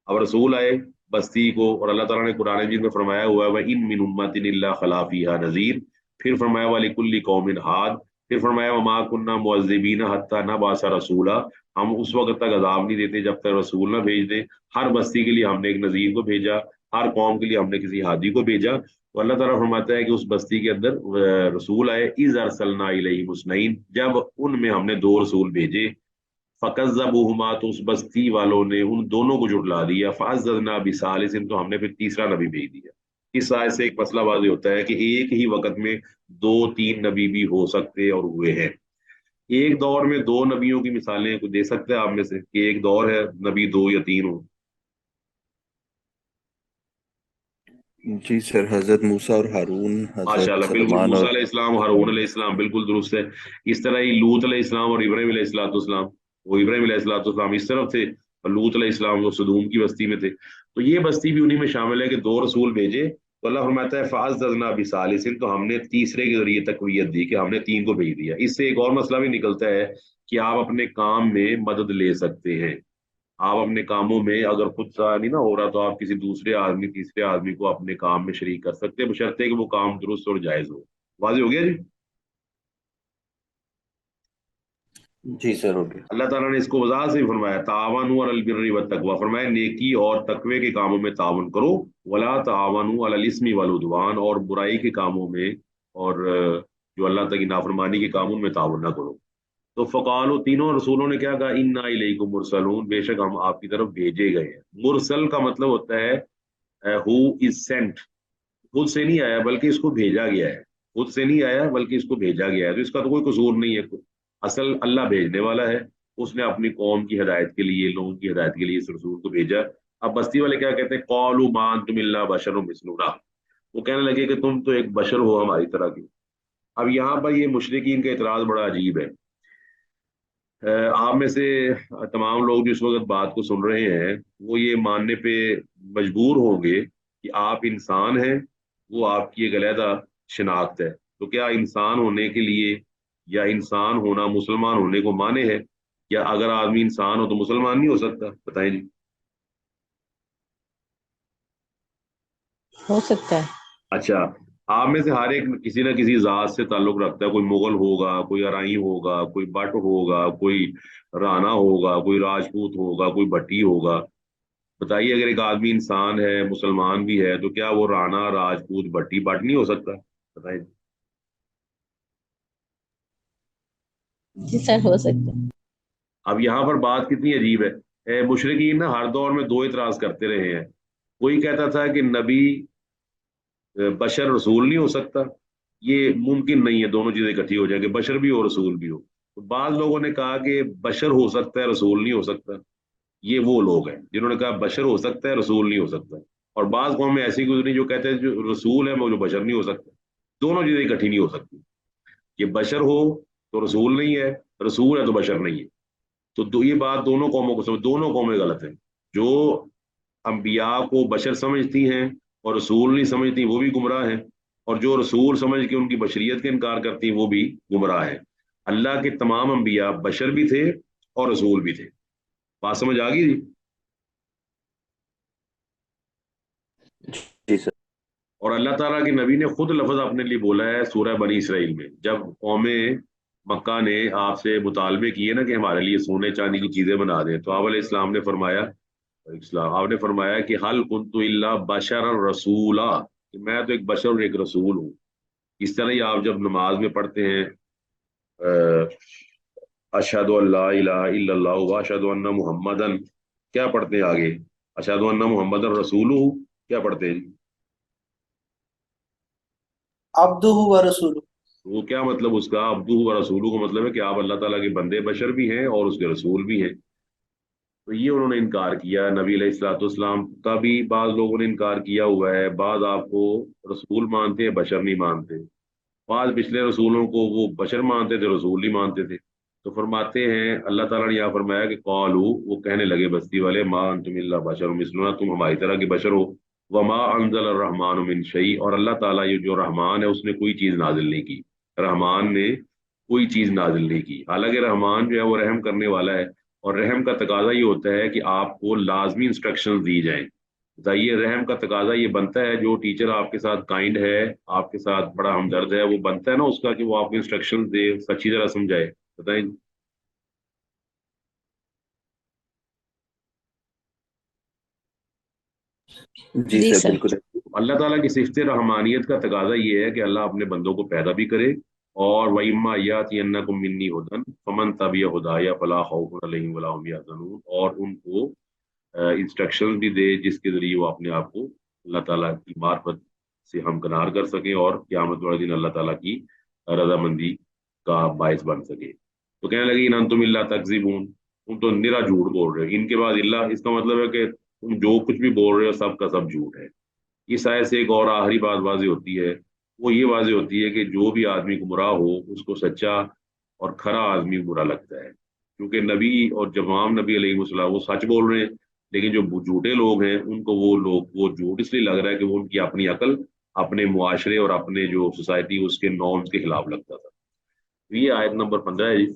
اب رسول آئے بستی کو، اور اللہ تعالیٰ نے قرآن مجید میں فرمایا ہوا ہے وَإِن مِّنْ أُمَّةٍ إِلَّا خَلَا فِيهَا نَذِيرٌ. پھر فرمایا وَلِكُلِّ قَوْمٍ هَادٍ. پھر فرمایا وَمَا كُنَّا مُعَذِّبِينَ حَتَّىٰ نَبْعَثَ رَسُولًا، ہم اس وقت تک عذاب نہیں دیتے جب تک رسول نہ بھیج دیں. ہر بستی کے لیے ہم نے ایک نذیر کو بھیجا، ہر قوم کے لیے ہم نے کسی ہادی کو بھیجا. تو اللہ تعالیٰ فرماتا ہے کہ اس بستی کے اندر رسول آئے اِذْ أَرْسَلْنَا إِلَيْهِمُ اثْنَيْنِ، جب ان میں ہم نے دو رسول بھیجے. فَكَذَّبُوهُمَا، تو اس بستی والوں نے ان دونوں کو جھٹلا دیا. فَعَزَّزْنَا بِثَالِثٍ، تو ہم نے پھر تیسرا نبی بھیج دیا. اس آیت سے ایک مسئلہ واضح ہوتا ہے کہ ایک ہی وقت میں دو تین نبی بھی ہو سکتے اور ہوئے ہیں. ایک دور میں دو نبیوں کی مثالیں کوئی دے سکتے ہیں آپ میں سے کہ ایک دور ہے نبی دو یا تین ہو؟ जी सर, हजरत मूसा और हारून, हजरत माशाल्लाह, बिल्कुल सुलेमान मूसा और अलैहिस्सलाम, हारून अलैहिस्सलाम, बिल्कुल दुरुस्त है। इस तरह ही लूत अलैहिस्सलाम और इब्राहिम अलैहिस्सलाम, वो इब्राहिम अलैहिस्सलाम इस तरफ थे और लूत अलैहिस्सलाम वो सदूम की बस्ती में थे। तो ये बस्ती भी उन्हीं में शामिल है कि दो रसूल भेजे। तो अल्लाह फरमाता है फाज़दना बिसालिसिन, तो हमने तीसरे के जरिए तकवीयत दी कि हमने तीन को भेज दिया। इससे एक और मसला भी निकलता है कि आप अपने काम में मदद ले सकते हैं। आप अपने कामों में अगर खुद सा नहीं ना हो रहा तो आप किसी दूसरे आदमी, तीसरे आदमी को अपने काम में शरीक कर सकते हैं, बशर्ते कि वो काम दुरुस्त और जायज हो। वाज़ेह हो गया जी। जी सर, हो गया। अल्लाह ताला ने इसको वजाहत से भी फरमाया, तावानु अलल बिर्रि वत तकवा, फरमाया नेकी और तकवे के कामों में तावन करो। वला तावानु अलल इस्मि वल उद्वान, और बुराई के कामों में और जो अल्लाह तक की नाफरमानी के कामों में तावन ना करो। तो फ़कालो, तीनों रसूलों ने क्या कहा, इन्ना इलैकुम मुरसलून, बेशक हम आपकी तरफ भेजे गए हैं। मुरसल का मतलब होता है हु इज सेंट। खुद से नहीं आया बल्कि इसको भेजा गया है। खुद से नहीं आया बल्कि इसको भेजा गया है, तो इसका तो कोई कसूर नहीं है। असल अल्लाह भेजने वाला है। उसने अपनी कौम की हिदायत के लिए, लोगों की हिदायत के लिए इस रसूल को भेजा। अब बस्ती वाले क्या कहते हैं, कौलू मान तुम इल्ला बशरुम मिस्लुना, वो कहने लगे कि तुम तो एक बशर हो हमारी तरह की। अब यहाँ पर ये मुशरिकीन का इतराज बड़ा अजीब है। आप में से तमाम लोग जो इस वक्त बात को सुन रहे हैं वो ये मानने पे मजबूर होंगे कि आप इंसान हैं, वो आपकी एक अलहदा शिनाख्त है। तो क्या इंसान होने के लिए या इंसान होना मुसलमान होने को माने है? या अगर आदमी इंसान हो तो मुसलमान नहीं हो सकता? बताएं जी। हो सकता है। अच्छा, आप में से हर एक किसी न किसी जात से ताल्लुक रखता है। कोई मुगल होगा, कोई अराई होगा, कोई बट होगा, कोई राणा होगा, कोई राजपूत होगा, कोई भट्टी होगा। बताइए, अगर एक आदमी इंसान है, मुसलमान भी है, तो क्या वो राणा, राजपूत, भट्टी, बट नहीं हो सकता? बताइए। जी सर, हो सकता है। अब यहाँ पर बात कितनी अजीब है। मुशरिकीन ना हर दौर में दो इतराज करते रहे हैं। कोई कहता था कि नबी बशर रसूल नहीं हो सकता, ये मुमकिन नहीं है दोनों चीजें इकट्ठी हो जाएंगे, बशर भी हो रसूल भी हो। तो बाद लोगों ने कहा कि बशर हो सकता है, रसूल नहीं हो सकता। ये वो लोग हैं जिन्होंने कहा बशर हो सकता है, रसूल नहीं हो सकता। और बाद कौमें ऐसी गुजरी जो कहते हैं जो रसूल है वो जो बशर नहीं हो सकता। दोनों चीजें इकट्ठी नहीं हो सकती। ये बशर हो तो रसूल नहीं है, रसूल है तो बशर नहीं है। तो ये बात दोनों कौमों को समझ, दोनों कौमें गलत है। जो अंबिया को बशर समझती हैं और रसूल नहीं समझती वो भी गुमराह हैं, और जो रसूल समझ के उनकी बशरियत का इनकार करती हैं वो भी गुमराह है। अल्लाह के तमाम अंबिया बशर भी थे और रसूल भी थे। बात समझ आ गई जी? जी सर। और अल्लाह ताला के नबी ने खुद लफ्ज अपने लिए बोला है सूरह बनी इसराइल में, जब कौमें मक्का ने आपसे मुतालबे किए ना कि हमारे लिए सोने चांदी की चीजें बना दें, तो आप अलैहिस्सलाम ने फरमाया, इस्लाम आपने फरमाया कि हल कुन्तु इल्ला बशर रसूला, कि मैं तो एक बशर और एक रसूल हूँ। इस तरह ही आप जब नमाज में पढ़ते हैं अशहदु अल्ला इलाहा इल्लल्लाह व अशहदु अन्ना मुहम्मदन, क्या पढ़ते हैं आगे? अशहदु अन्ना मुहम्मदन रसूलुहु, क्या पढ़ते हैं जी? अब्दुहु व रसूलुहु। वो क्या मतलब उसका, अब्दू व रसूलु का मतलब है कि आप अल्लाह ताला के बंदे बशर भी हैं और उसके रसूल भी हैं। तो ये उन्होंने इनकार किया। नबी अलैहिस्सलाम का भी बाज लोगों ने इनकार किया हुआ है। बाज आपको रसूल मानते हैं, बशर नहीं मानते। बाद पिछले रसूलों को वो बशर मानते थे, रसूल नहीं मानते थे। तो फरमाते हैं, अल्लाह ताला ने यहाँ फरमाया कि कौलू, वो कहने लगे बस्ती वाले, मां अंतुम इल्ला बशर मिसलुना, तुम हमारी तरह के बशर हो। वमा अंजल रहमान मिन शई, और अल्लाह ताला ये जो रहमान है उसने कोई चीज नाजिल नहीं की। रहमान ने कोई चीज नाजिल नहीं की। हालांकि रहमान जो है वो रहम करने वाला है, और रहम का तकाजा ये होता है कि आपको लाजमी इंस्ट्रक्शंस दी जाएं। बताइए, रहम का तकाजा ये बनता है, जो टीचर आपके साथ काइंड है, आपके साथ बड़ा हमदर्द है, वो बनता है ना उसका कि वो आपको इंस्ट्रक्शन दे, अच्छी तरह समझाए। बताएं। जी जी सर, सर। बिल्कुल। अल्लाह ताला की सिफत रहमानियत का तकाजा ये है कि अल्लाह अपने बंदों को पैदा भी करे। और वइम्मा यातियन्नकुम मिन्नी हुदन फमन तबिया हुदाया फला खौफुन अलैहिम वला हुम यहज़नून, और उनको इंस्ट्रक्शन भी दे जिसके जरिए वो अपने आप को अल्लाह ताला की मार्फत से हमकनार कर सके और क़यामत वाले दिन अल्लाह ताला की रजामंदी का बायस बन सके। तो कहने लगे, इन अंतुम इल्ला तकज़िबून, तुम तो निरा झूठ बोल रहे हो। इनके बाद इल्ला इसका मतलब है कि तुम जो कुछ भी बोल रहे हो सब का सब झूठ है। इस आयत से एक और आखिरी बात वाज़ेह होती है, वो ये वाज़ेह होती है कि जो भी आदमी गुमराह हो उसको सच्चा और खरा आदमी बुरा लगता है, क्योंकि नबी और जमाम नबी अलैहिस्सलाम वो सच बोल रहे हैं, लेकिन जो झूठे लोग हैं उनको वो झूठ इसलिए लग रहा है कि वो उनकी अपनी अकल, अपने मुआशरे और अपने जो सोसाइटी उसके नॉर्म्स के खिलाफ लगता था। ये आयत नंबर 15 है जी।